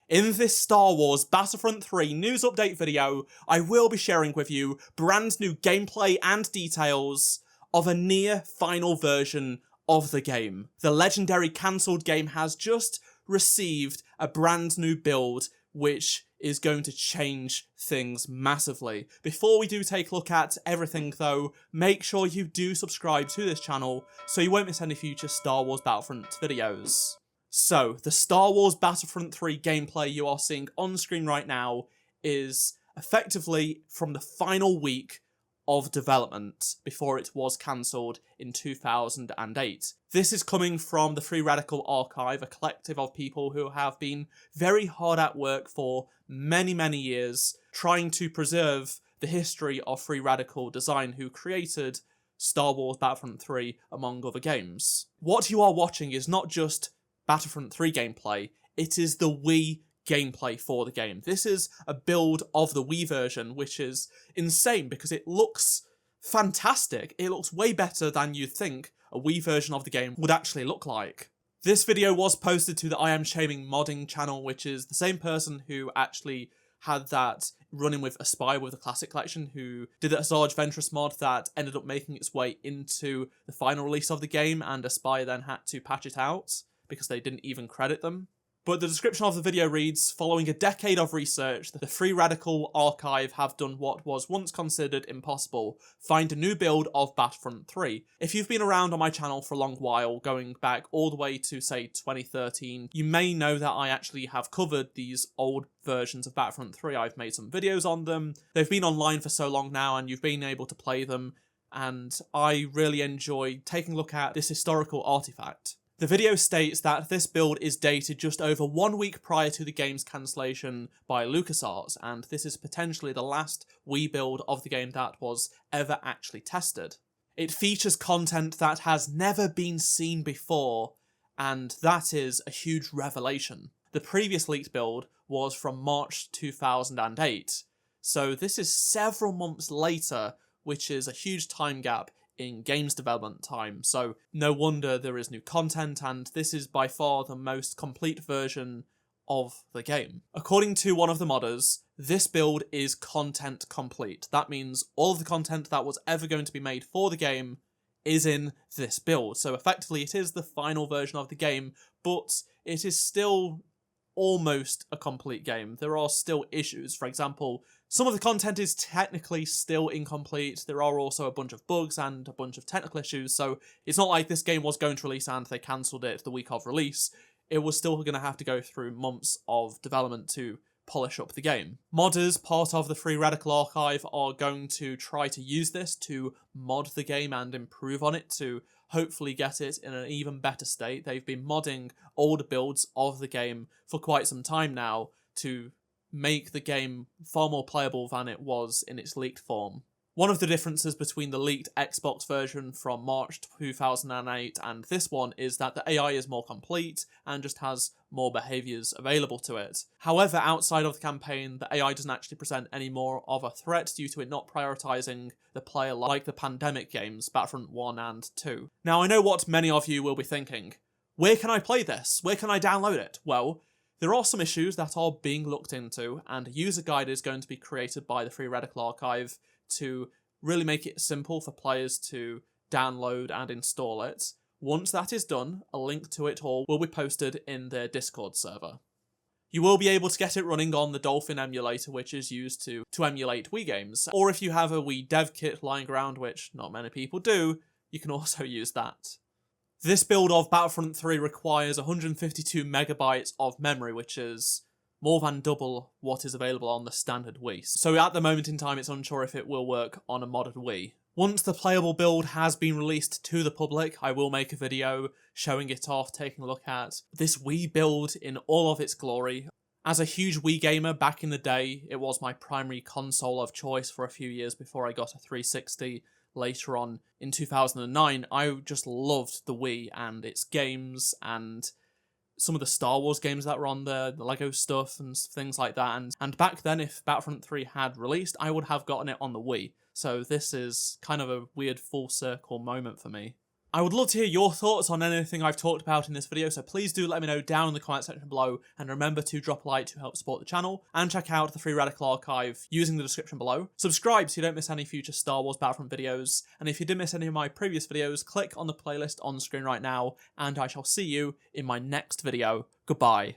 In this Star Wars Battlefront 3 news update video, I will be sharing with you brand new gameplay and details of a near final version of the game. The legendary cancelled game has just received a brand new build which is going to change things massively. Before we do take a look at everything though, make sure you do subscribe to this channel so you won't miss any future Star Wars Battlefront videos. So, the Star Wars Battlefront 3 gameplay you are seeing on screen right now is effectively from the final week of development before it was cancelled in 2008. This is coming from the Free Radical Archive, a collective of people who have been very hard at work for many years trying to preserve the history of Free Radical Design, who created Star Wars Battlefront 3 among other games. What you are watching is not just Battlefront 3 gameplay, it is the Wii gameplay for the game. This is a build of the Wii version, which is insane because it looks fantastic. It looks way better than you'd think a Wii version of the game would actually look like. This video was posted to the I Am Shaming modding channel, which is the same person who actually had that running with Aspire with the Classic Collection, who did the Azarge Ventress mod that ended up making its way into the final release of the game, and Aspire then had to patch it out because they didn't even credit them. But the description of the video reads, following a decade of research, the Free Radical Archive have done what was once considered impossible, find a new build of Battlefront 3. If you've been around on my channel for a long while, going back all the way to say 2013, you may know that I actually have covered these old versions of Battlefront 3. I've made some videos on them. They've been online for so long now and you've been able to play them, and I really enjoy taking a look at this historical artifact. The video states that this build is dated just over 1 week prior to the game's cancellation by LucasArts, and this is potentially the last Wii build of the game that was ever actually tested. It features content that has never been seen before, and that is a huge revelation. The previous leaked build was from March 2008, so this is several months later, which is a huge time gap in games development time, so no wonder there is new content, and this is by far the most complete version of the game. According to one of the modders, this build is content complete. That means all of the content that was ever going to be made for the game is in this build, so effectively it is the final version of the game, but it is still almost a complete game. There are still issues. For example, some of the content is technically still incomplete. There are also a bunch of bugs and a bunch of technical issues, so it's not like this game was going to release and they cancelled it the week of release. It was still going to have to go through months of development to polish up the game. Modders, part of the Free Radical Archive, are going to try to use this to mod the game and improve on it to hopefully get it in an even better state. They've been modding older builds of the game for quite some time now to make the game far more playable than it was in its leaked form. One of the differences between the leaked Xbox version from March 2008 and this one is that the AI is more complete and just has more behaviours available to it. However, outside of the campaign, the AI doesn't actually present any more of a threat due to it not prioritising the player like the pandemic games, Battlefront 1 and 2. Now, I know what many of you will be thinking. Where can I play this? Where can I download it? Well, there are some issues that are being looked into, and a user guide is going to be created by the Free Radical Archive to really make it simple for players to download and install it. Once that is done, a link to it all will be posted in their Discord server. You will be able to get it running on the Dolphin emulator, which is used to emulate Wii games, or if you have a Wii dev kit lying around, which not many people do, you can also use that. This build of Battlefront 3 requires 152 megabytes of memory, which is more than double what is available on the standard Wii. So at the moment in time, it's unsure if it will work on a modded Wii. Once the playable build has been released to the public, I will make a video showing it off, taking a look at this Wii build in all of its glory. As a huge Wii gamer back in the day, it was my primary console of choice for a few years before I got a 360. Later on in 2009, I just loved the Wii and its games and some of the Star Wars games that were on there, the Lego stuff and things like that. And back then, if Battlefront 3 had released, I would have gotten it on the Wii. So this is kind of a weird full circle moment for me. I would love to hear your thoughts on anything I've talked about in this video, so please do let me know down in the comment section below, and remember to drop a like to help support the channel, and check out the Free Radical Archive using the description below. Subscribe so you don't miss any future Star Wars Battlefront videos, and if you did miss any of my previous videos, click on the playlist on screen right now, and I shall see you in my next video. Goodbye.